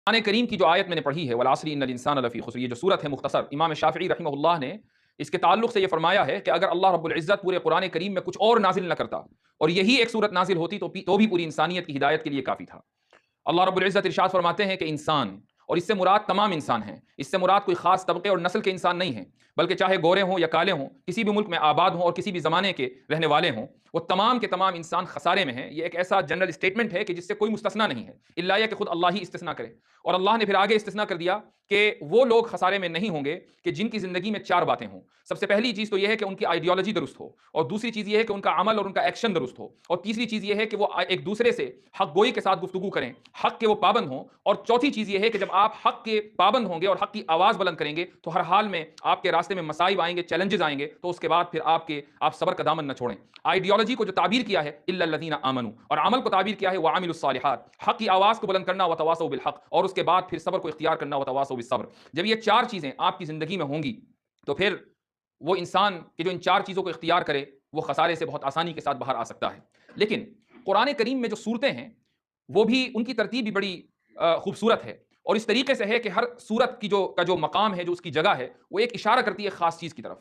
قرآن کریم کی جو آیت میں نے پڑھی ہے والعصر ان الانسان لفی خسر، یہ جو صورت ہے مختصر، امام شافعی رحمہ اللہ نے اس کے تعلق سے یہ فرمایا ہے کہ اگر اللہ رب العزت پورے قرآن کریم میں کچھ اور نازل نہ کرتا اور یہی ایک صورت نازل ہوتی تو بھی پوری انسانیت کی ہدایت کے لیے کافی تھا۔ اللہ رب العزت ارشاد فرماتے ہیں کہ انسان، اور اس سے مراد تمام انسان ہیں، اس سے مراد کوئی خاص طبقے اور نسل کے انسان نہیں ہیں، بلکہ چاہے گورے ہوں یا کالے ہوں، کسی بھی ملک میں آباد ہوں اور کسی بھی زمانے کے رہنے والے ہوں، وہ تمام کے تمام انسان خسارے میں ہیں۔ یہ ایک ایسا جنرل اسٹیٹمنٹ ہے کہ جس سے کوئی مستثنا نہیں ہے، الا یہ کہ خود اللہ ہی استثنا کرے۔ اور اللہ نے پھر آگے استثنا کر دیا کہ وہ لوگ خسارے میں نہیں ہوں گے کہ جن کی زندگی میں چار باتیں ہوں۔ سب سے پہلی چیز تو یہ ہے کہ ان کی آئیڈیالوجی درست ہو، اور دوسری چیز یہ ہے کہ ان کا عمل اور ان کا ایکشن درست ہو، اور تیسری چیز یہ ہے کہ وہ ایک دوسرے سے حق گوئی کے ساتھ گفتگو کریں، حق کے وہ پابند ہوں، اور چوتھی چیز یہ ہے کہ جب آپ حق کے پابند ہوں گے اور حق کی آواز بلند کریں گے تو ہر حال میں آپ کے راستے میں مصائب آئیں گے، چیلنجز آئیں گے، تو اس کے بعد پھر آپ صبر کا دامن نہ چھوڑیں۔ آئیڈیالوجی کو جو تعبیر کیا ہے الا الذین آمنوا، اور عمل کو تعبیر کیا ہے وعملوا الصالحات، حق کی آواز کو بلند کرنا وتواصوا بالحق، اور اس کے بعد پھر صبر کو اختیار کرنا وتواصوا بالصبر۔ جب یہ چار چیزیں آپ کی زندگی میں ہوں گی تو پھر وہ انسان کہ جو ان چار چیزوں کو اختیار کرے وہ خسارے سے بہت آسانی کے ساتھ باہر آ سکتا ہے۔ لیکن قرآن کریم میں جو صورتیں ہیں وہ بھی ان کی ترتیب بھی بڑی خوبصورت ہے، اور اس طریقے سے ہے کہ ہر صورت کی جو مقام ہے، جو اس کی جگہ ہے، وہ ایک اشارہ کرتی ہے خاص چیز کی طرف۔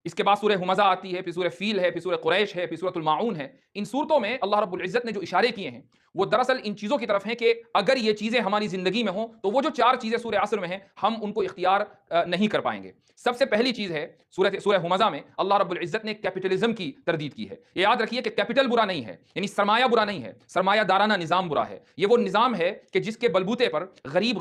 اس کے بعد سورہ ہمزہ آتی ہے، پھر سورہ فیل ہے، پھر سورہ قریش ہے، پھر سورۃ الماعون ہے۔ ان صورتوں میں اللہ رب العزت نے جو اشارے کیے ہیں وہ دراصل ان چیزوں کی طرف ہیں کہ اگر یہ چیزیں ہماری زندگی میں ہوں تو وہ جو چار چیزیں سورہ عصر میں ہیں ہم ان کو اختیار نہیں کر پائیں گے۔ سب سے پہلی چیز ہے سورہ ہمزہ میں اللہ رب العزت نے کیپٹلزم کی تردید کی ہے۔ یہ یاد رکھیے کہ کیپٹل برا نہیں ہے، یعنی سرمایہ برا نہیں ہے، سرمایہ دارانہ نظام برا ہے۔ یہ وہ نظام ہے کہ جس کے بلبوتے پر غریب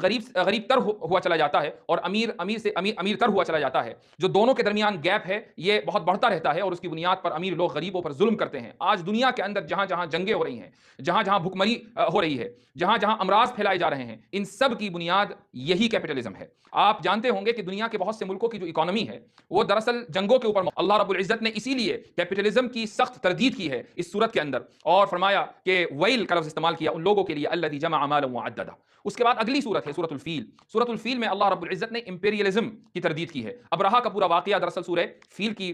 تر ہوا چلا جاتا ہے اور امیر تر ہوا چلا جاتا ہے۔ جو دونوں کے درمیان گیپ ہے یہ بہت بڑھتا رہتا ہے، اور اس کی بنیاد پر امیر لوگ غریبوں پر ظلم کرتے ہیں۔ آج دنیا کے اندر جہاں جہاں جنگیں ہو رہی ہیں، جہاں جہاں بھوکمری ہو رہی ہے، جہاں جہاں امراض پھیلائے جا رہے ہیں، ان سب کی بنیاد یہی کیپٹلزم ہے۔ آپ جانتے ہوں گے کہ دنیا کے بہت سے ملکوں کی جو اکانومی ہے وہ دراصل جنگوں کے اوپر اللہ رب العزت نے اسی لیے کیپٹلزم کی سخت تردید کی ہے اس صورت کے اندر، اور فرمایا کہ ویل کا لفظ استعمال کیا ان لوگوں کے لیے الذی جمع مالا وعددہ۔ اس کے بعد اگلی صورت ہے سورۃ الفیل۔ سورۃ الفیل میں اللہ رب العزت نے امپیریلزم کی تردید کی ہے۔ ابرہہ کا پورا واقعہ دراصل سورہ فیل کی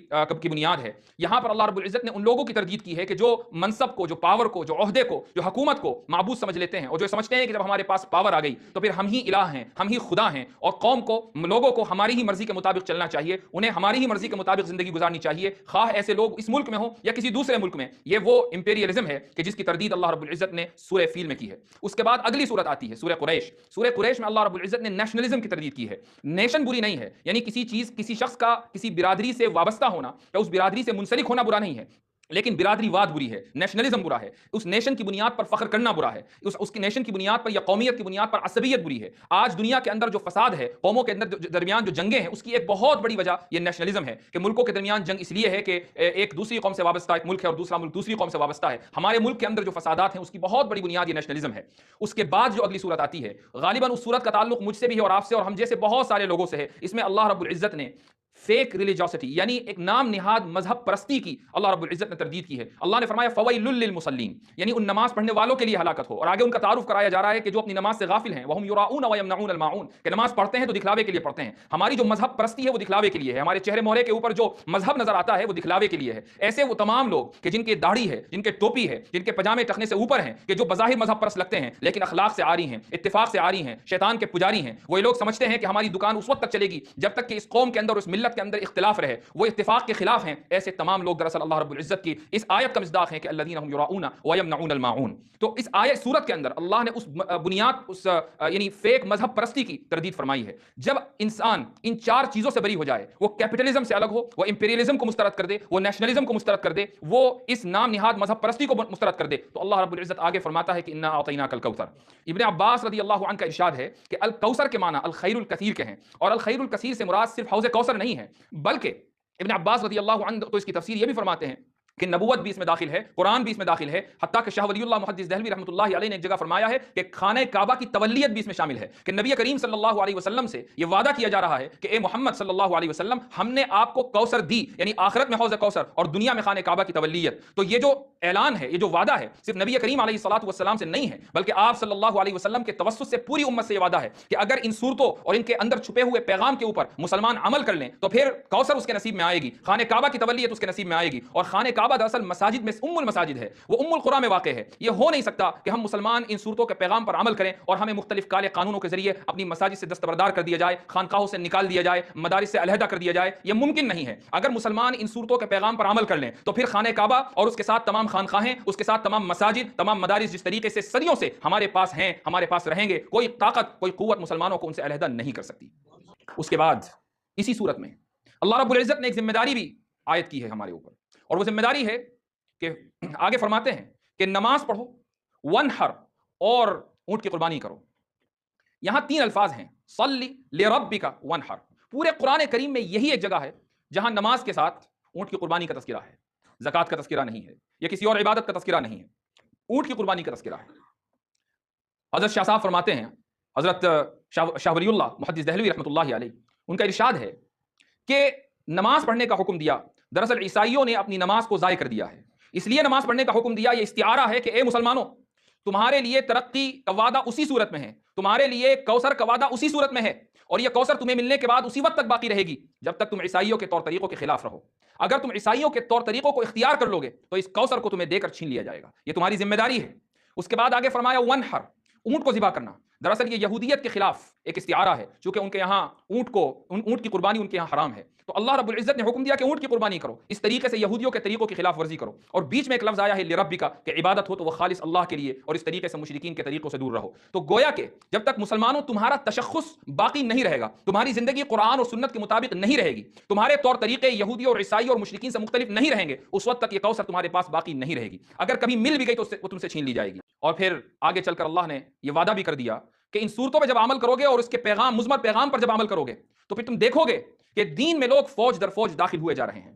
بنیاد ہے۔ یہاں پر اللہ رب العزت نے ان لوگوں کی تردید کی ہے کہ جو منصب کو، جو پاور کو، جو عہدے کو، جو حکومت کو معبود سمجھ لیتے ہیں، اور جو سمجھتے ہیں کہ جب ہمارے پاس پاور آ گئی تو پھر ہم ہی الہ ہیں، ہم ہی خدا ہیں، اور قوم کو، لوگوں کو ہماری ہی مرضی کے مطابق چلنا چاہیے، انہیں ہماری ہی مرضی کے مطابق زندگی گزارنی چاہیے، خواہ ایسے لوگ اس ملک میں ہوں یا کسی دوسرے ملک میں۔ یہ وہ امپیریلزم ہے کہ جس کی تردید اللہ رب العزت نے سورہ فیل میں کی ہے۔ اس کے بعد اگلی صورت آتی ہے سورہ قریش۔ سورہ قریش میں اللہ رب العزت نے نیشنلزم کی تردید کی ہے۔ نیشن بری نہیں ہے، یعنی کسی چیز، کسی شخص کا کسی برادری سے وابستہ ہونا یا اس برادری سے منسلک ہونا برا نہیں ہے، لیکن برادری واد بری ہے، نیشنلزم برا ہے، اس نیشن کی بنیاد پر فخر کرنا برا ہے، اس کی نیشن کی بنیاد پر یا قومیت کی بنیاد پر عصبیت بری ہے۔ آج دنیا کے اندر جو فساد ہے، قوموں کے درمیان جو جنگیں ہیں، اس کی ایک بہت بڑی وجہ یہ نیشنلزم ہے کہ ملکوں کے درمیان جنگ اس لیے ہے کہ ایک دوسری قوم سے وابستہ ایک ملک ہے اور دوسرا ملک دوسری قوم سے وابستہ ہے۔ ہمارے ملک کے اندر جو فسادات ہیں اس کی بہت بڑی بنیاد یہ نیشنلزم ہے۔ اس کے بعد جو اگلی صورت آتی ہے، غالباً اس صورت کا تعلق مجھ سے بھی ہے اور آپ سے اور ہم جیسے بہت سارے لوگوں سے ہے۔ اس میں اللہ رب العزت نے فیک ریلیجیوسٹی یعنی ایک نام نہاد مذہب پرستی کی اللہ رب العزت نے تردید کی ہے۔ اللہ نے فرمایا فویل للمصلین، یعنی ان نماز پڑھنے والوں کے لیے ہلاکت ہو، اور آگے ان کا تعارف کرایا جا رہا ہے کہ جو اپنی نماز سے غافل ہیں، وہم یراؤون ویمنعون الماعون، کہ نماز پڑھتے ہیں تو دکھلاوے کے لیے پڑھتے ہیں۔ ہماری جو مذہب پرستی ہے وہ دکھلاوے کے لیے ہے، ہمارے چہرے مہرے کے اوپر جو مذہب نظر آتا ہے وہ دکھلاوے کے لیے ہے۔ ایسے وہ تمام لوگ کہ جن کی داڑھی ہے، جن کے ٹوپی ہے، جن کے پجامے ٹخنے سے اوپر ہیں، کہ جو بظاہر مذہب پرست لگتے ہیں لیکن اخلاق سے عاری ہیں، اتفاق سے عاری ہیں، شیطان کے پجاری ہیں، وہ لوگ سمجھتے ہیں کہ ہماری دکان اس وقت تک چلے گی جب تک کہ اس قوم کے اندر، اس ملت کے اندر اختلاف رہے، وہ اتفاق کے خلاف ہیں۔ ایسے تمام لوگ دراصل اللہ رب العزت کی اس آیت کا مصداق ہیں کہ الذین هم یراؤون ویمنعون الماعون۔ تو اس آیت سورت کے اندر اللہ نے اس بنیاد، اس یعنی فیک مذہب پرستی کی تردید فرمائی ہے۔ جب انسان ان چار چیزوں سے بری ہو جائے، وہ کیپٹلزم سے الگ ہو، وہ امپیریلزم کو مسترد کر دے، وہ نیشنلزم کو مسترد کر دے، وہ اس نام نہاد مذہب پرستی کو مسترد کر دے، تو اللہ رب العزت آگے فرماتا ہے کہ انا اعطیناک الکوثر۔ ابن عباس رضی اللہ عنہ کا ارشاد ہے کہ الکوثر کے معنی الخیر الکثیر کے ہیں، اور الخیر الکثیر سے مراد صرف حوض کوثر نہیں ہے، بلکہ ابن عباس رضی اللہ عنہ تو اس کی تفسیر یہ بھی فرماتے ہیں کہ نبوت بھی اس میں داخل ہے، قرآن بھی اس میں داخل ہے، حتیٰ کہ شاہ ولی اللہ محدث دہلوی رحمۃ اللہ علیہ نے ایک جگہ فرمایا ہے کہ خانہ کعبہ کی تولیت بھی اس میں شامل ہے، کہ نبی کریم صلی اللہ علیہ وسلم سے یہ وعدہ کیا جا رہا ہے کہ اے محمد صلی اللہ علیہ وسلم، ہم نے آپ کو کوثر دی، یعنی آخرت میں حوض کوثر اور دنیا میں خانہ کعبہ کی تولیت۔ تو یہ جو اعلان ہے، یہ جو وعدہ ہے، صرف نبی کریم علیہ الصلوۃ والسلام سے نہیں ہے، بلکہ آپ صلی اللہ علیہ وسلم کے توسط سے پوری امت سے یہ وعدہ ہے کہ اگر ان صورتوں اور ان کے اندر چھپے ہوئے پیغام کے اوپر مسلمان عمل کر لیں تو پھر کوثر اس کے نصیب میں آئے گی، خانہ کعبہ کی تولیت اس کے نصیب میں آئے گی، اور خانہ کعبہ دراصل مساجد میں ام المساجد ہے، وہ ام القرآن میں واقع ہے۔ یہ ہو نہیں سکتا کہ ہم مسلمان ان صورتوں کے پیغام پر عمل کریں اور ہمیں مختلف کالے قانونوں کے ذریعے اپنی مساجد سے دستبردار کر دیا جائے، خانقاہوں سے نکال دیا جائے، مدارس سے علیحدہ کر دیا جائے۔ یہ ممکن نہیں ہے۔ اگر مسلمان ان صورتوں کے پیغام پر عمل کر لیں تو پھر خانہ کعبہ اور اس کے ساتھ تمام خانقاہیں، اس کے ساتھ تمام مساجد، تمام مدارس جس طریقے سے صدیوں سے ہمارے پاس ہیں، ہمارے پاس رہیں گے، کوئی طاقت، کوئی قوت مسلمانوں کو ان سے علیحدہ نہیں کر سکتی۔ اس کے بعد اسی صورت میں اللہ رب العزت نے ایک ذمہ داری بھی عائد کی ہے ہمارے اوپر، اور وہ ذمہ داری ہے کہ آگے فرماتے ہیں کہ نماز پڑھو، ونحر، اور اونٹ کی قربانی کرو۔ یہاں 3 الفاظ ہیں، صلی لربک ونحر۔ پورے قرآن کریم میں یہی ایک جگہ ہے جہاں نماز کے ساتھ اونٹ کی قربانی کا تذکرہ ہے، زکوٰۃ کا تذکرہ نہیں ہے، یا کسی اور عبادت کا تذکرہ نہیں ہے، اونٹ کی قربانی کا تذکرہ ہے۔ حضرت شاہ صاحب فرماتے ہیں، حضرت شاہ ولی اللہ محدث دہلوی رحمۃ اللہ علیہ، ان کا ارشاد ہے کہ نماز پڑھنے کا حکم دیا، دراصل عیسائیوں نے اپنی نماز کو ضائع کر دیا ہے، اس لیے نماز پڑھنے کا حکم دیا۔ یہ استعارہ ہے کہ اے مسلمانوں، تمہارے لیے ترقی کا وعدہ اسی صورت میں ہے، تمہارے لیے کوثر کا وعدہ اسی صورت میں ہے، اور یہ کوثر تمہیں ملنے کے بعد اسی وقت تک باقی رہے گی جب تک تم عیسائیوں کے طور طریقوں کے خلاف رہو۔ اگر تم عیسائیوں کے طور طریقوں کو اختیار کر لو گے تو اس کوثر کو تمہیں دے کر چھین لیا جائے گا، یہ تمہاری ذمہ داری ہے۔ اس کے بعد آگے فرمایا ونحر، اونٹ کو ذبح کرنا۔ دراصل یہ یہودیت کے خلاف ایک استعارہ ہے، چونکہ ان کے یہاں اونٹ کی قربانی ان کے یہاں حرام ہے، تو اللہ رب العزت نے حکم دیا کہ اونٹ کی قربانی کرو، اس طریقے سے یہودیوں کے طریقوں کی خلاف ورزی کرو۔ اور بیچ میں ایک لفظ آیا ہے لربک، کہ عبادت ہو تو وہ خالص اللہ کے لیے، اور اس طریقے سے مشرکین کے طریقوں سے دور رہو۔ تو گویا کہ جب تک مسلمانوں تمہارا تشخص باقی نہیں رہے گا، تمہاری زندگی قرآن اور سنت کے مطابق نہیں رہے گی، تمہارے طور طریقے یہودیوں اور عیسائیوں اور مشرکین سے مختلف نہیں رہیں گے، اس وقت تک یہ کوثر تمہارے پاس باقی نہیں رہے گی۔ اگر کبھی مل بھی گئی تو وہ تم سے چھین لی جائے گی۔ اور پھر آگے چل کر اللہ نے یہ وعدہ بھی کر دیا کہ ان صورتوں پہ جب عمل کرو گے اور اس کے پیغام، مثمر پیغام پر جب عمل کرو گے تو پھر تم دیکھو گے کہ دین میں لوگ فوج در فوج داخل ہوئے جا رہے ہیں۔